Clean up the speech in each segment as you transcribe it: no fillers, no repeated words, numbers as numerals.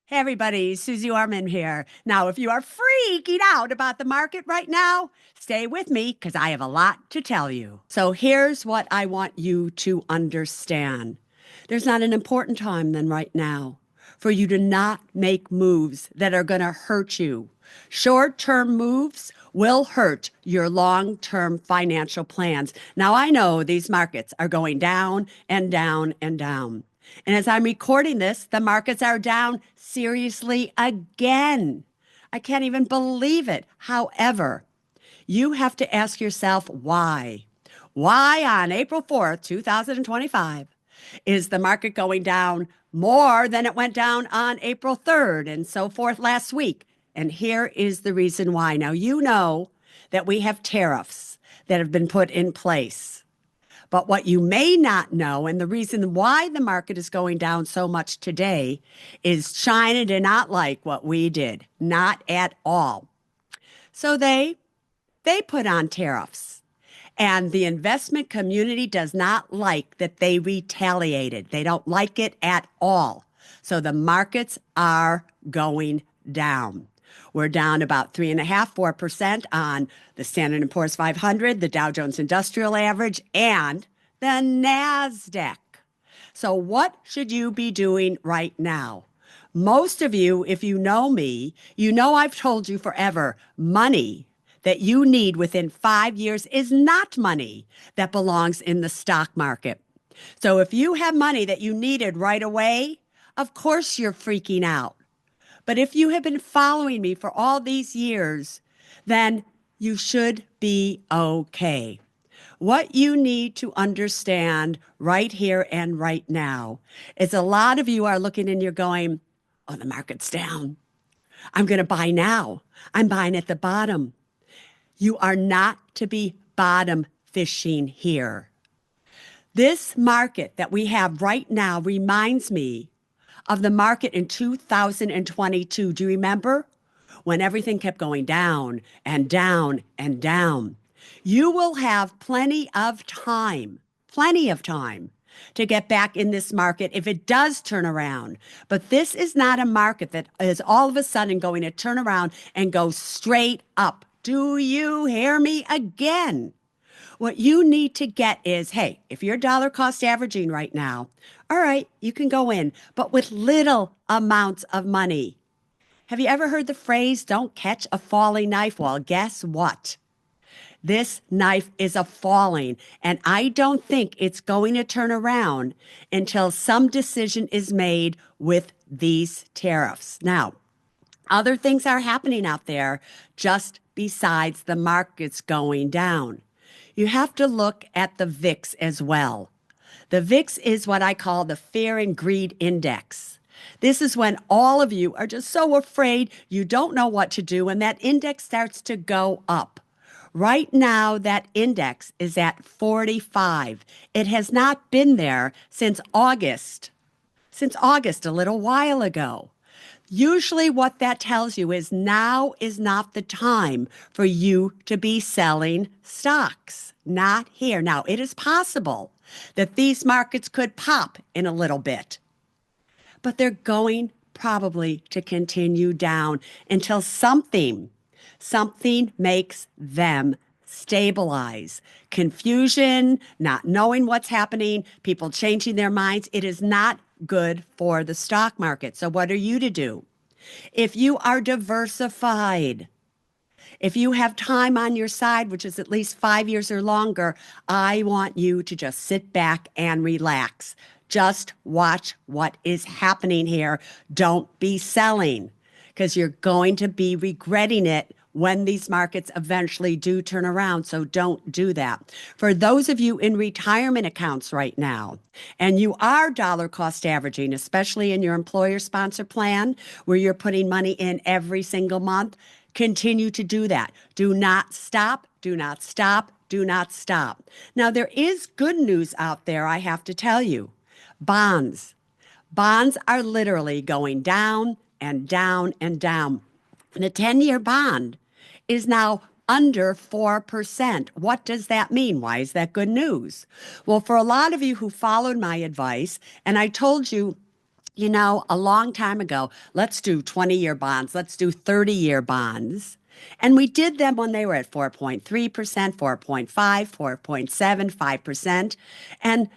Hey everybody, Suze Orman here. Now, if you are freaking out about the market right now, stay with me because I have a lot to tell you. So here's what I want you to understand. There's not an important time than right now for you to not make moves that are going to hurt you. Short-term moves will hurt your long-term financial plans. Now, I know these markets are going down and down and down. And as I'm recording this, the markets are down seriously again. I can't even believe it. However, you have to ask yourself why. Why on April 4th, 2025, is the market going down more than it went down on April 3rd and so forth last week? And here is the reason why. Now, you know that we have tariffs that have been put in place. But what you may not know, and the reason why the market is going down so much today, is China did not like what we did, not at all. So they put on tariffs. And the investment community does not like that they retaliated. They don't like it at all. So the markets are going down. We're down about 3.5%, 4% on the Standard & Poor's 500, the Dow Jones Industrial Average, and the NASDAQ. So what should you be doing right now? Most of you, if you know me, you know I've told you forever, money that you need within 5 years is not money that belongs in the stock market. So if you have money that you needed right away, of course you're freaking out. But if you have been following me for all these years, then you should be okay. What you need to understand right here and right now is a lot of you are looking and you're going, oh, the market's down. I'm going to buy now. I'm buying at the bottom. You are not to be bottom fishing here. This market that we have right now reminds me of the market in 2022. Do you remember? When everything kept going down and down and down. You will have plenty of time to get back in this market if it does turn around. But this is not a market that is all of a sudden going to turn around and go straight up. Do you hear me again? What you need to get is, hey, if you're dollar cost averaging right now, all right, you can go in, but with little amounts of money. Have you ever heard the phrase, don't catch a falling knife? Well, guess what? This knife is a falling, and I don't think it's going to turn around until some decision is made with these tariffs. Now, other things are happening out there just besides the markets going down. You have to look at the VIX as well. The VIX is what I call the Fear and Greed Index. This is when all of you are just so afraid you don't know what to do, and that index starts to go up. Right now, that index is at 45. It has not been there since August, a little while ago. Usually what that tells you is now is not the time for you to be selling stocks. Not here. Now, it is possible that these markets could pop in a little bit, but they're going probably to continue down until something makes them stabilize. Confusion, not knowing what's happening, people changing their minds. It is not good for the stock market. So what are you to do? If you are diversified, if you have time on your side, which is at least 5 years or longer, I want you to just sit back and relax. Just watch what is happening here. Don't be selling because you're going to be regretting it when these markets eventually do turn around. So don't do that. For those of you in retirement accounts right now, and you are dollar cost averaging, especially in your employer sponsor plan, where you're putting money in every single month, continue to do that. Do not stop. Do not stop. Do not stop. Now, there is good news out there, I have to tell you. Bonds. Bonds are literally going down and down and down. And a 10-year bond is now under 4%. What does that mean? Why is that good news? Well, for a lot of you who followed my advice, and I told you A long time ago, let's do 20-year bonds, let's do 30-year bonds. And we did them when they were at 4.3%, 4.5, 4.7, 5%. And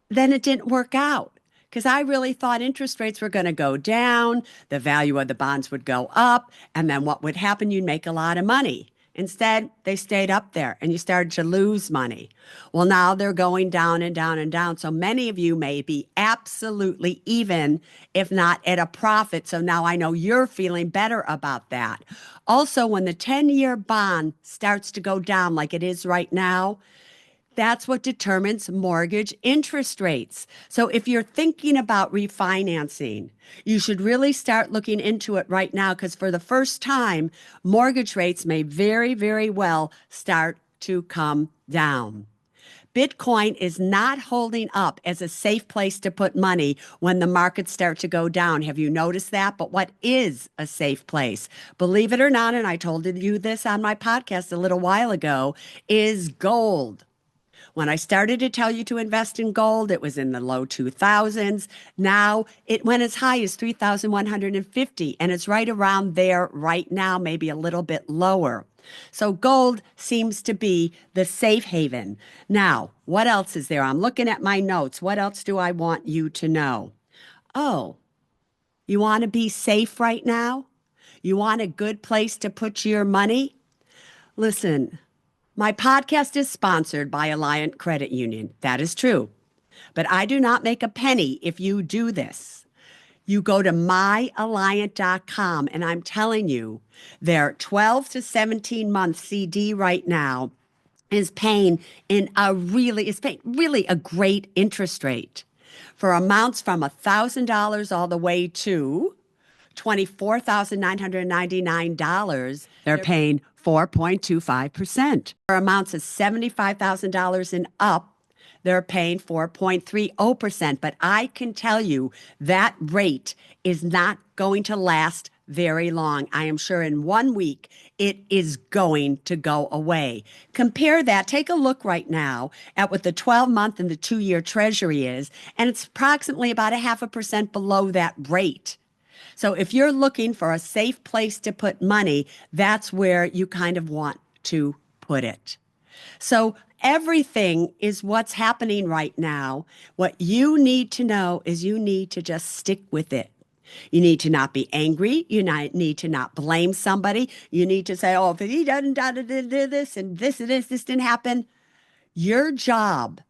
then it didn't work out because I really thought interest rates were going to go down, the value of the bonds would go up, and then what would happen? You'd make a lot of money. Instead, they stayed up there and you started to lose money. Well, now they're going down and down and down. So many of you may be absolutely even, if not at a profit. So now I know you're feeling better about that. Also, when the 10-year bond starts to go down like it is right now, that's what determines mortgage interest rates. So if you're thinking about refinancing, you should really start looking into it right now because for the first time, mortgage rates may very, very well start to come down. Bitcoin is not holding up as a safe place to put money when the markets start to go down. Have you noticed that? But what is a safe place? Believe it or not, and I told you this on my podcast a little while ago, is gold. When I started to tell you to invest in gold, it was in the low 2000s. Now it went as high as 3,150, and it's right around there right now, maybe a little bit lower. So gold seems to be the safe haven. Now, what else is there? I'm looking at my notes. What else do I want you to know? Oh, you want to be safe right now? You want a good place to put your money? Listen. My podcast is sponsored by Alliant Credit Union. That is true. But I do not make a penny if you do this. You go to myalliant.com, and I'm telling you, their 12 to 17 month CD right now is paying really a great interest rate for amounts from $1,000 all the way to $24,999, they're paying 4.25%. For amounts of $75,000 and up, they're paying 4.30%. But I can tell you that rate is not going to last very long. I am sure in 1 week it is going to go away. Compare that. Take a look right now at what the 12-month and the 2-year Treasury is, and it's approximately about 0.5% below that rate. So if you're looking for a safe place to put money, that's where you kind of want to put it. So everything is what's happening right now. What you need to know is you need to just stick with it. You need to not be angry. You need to not blame somebody. You need to say, oh, if he doesn't do this and this didn't happen. Your job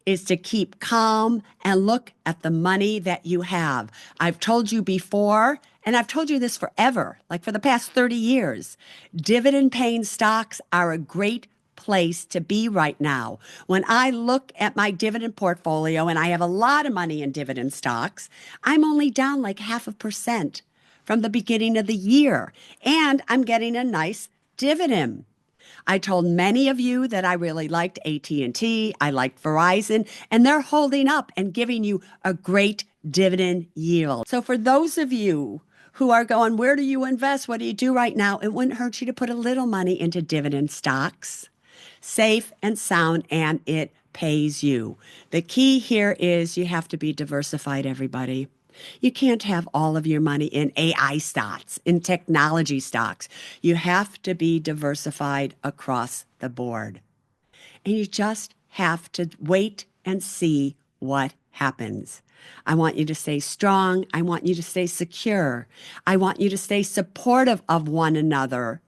is to keep calm and look at the money that you have. I've told you before, and I've told you this forever, like for the past 30 years, dividend-paying stocks are a great place to be right now. When I look at my dividend portfolio, and I have a lot of money in dividend stocks, I'm only down like 0.5% from the beginning of the year, and I'm getting a nice dividend. I told many of you that I really liked AT&T, I liked Verizon, and they're holding up and giving you a great dividend yield. So for those of you who are going, where do you invest? What do you do right now? It wouldn't hurt you to put a little money into dividend stocks. Safe and sound, and it pays you. The key here is you have to be diversified, everybody. You can't have all of your money in AI stocks, in technology stocks. You have to be diversified across the board. And you just have to wait and see what happens. I want you to stay strong. I want you to stay secure. I want you to stay supportive of one another.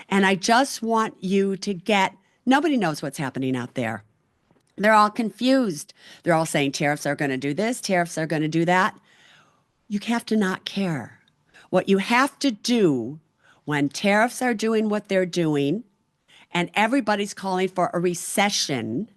And I just want you to nobody knows what's happening out there. They're all confused. They're all saying tariffs are going to do this, tariffs are going to do that. You have to not care. What you have to do when tariffs are doing what they're doing and everybody's calling for a recession,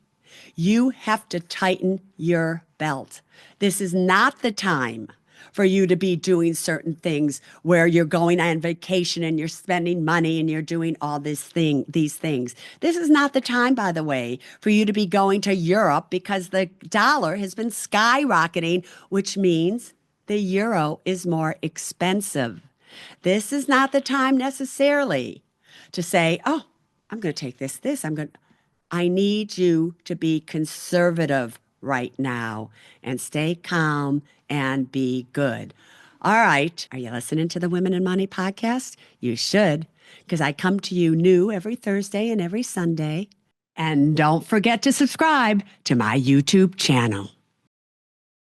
you have to tighten your belt. This is not the time for you to be doing certain things where you're going on vacation and you're spending money and you're doing all these things. This is not the time, by the way, for you to be going to Europe because the dollar has been skyrocketing, which means the euro is more expensive. This is not the time necessarily to say, oh, I'm going to take this. I need you to be conservative right now and stay calm and be good. All right. Are you listening to the Women in Money podcast? You should, because I come to you new every Thursday and every Sunday. And don't forget to subscribe to my YouTube channel.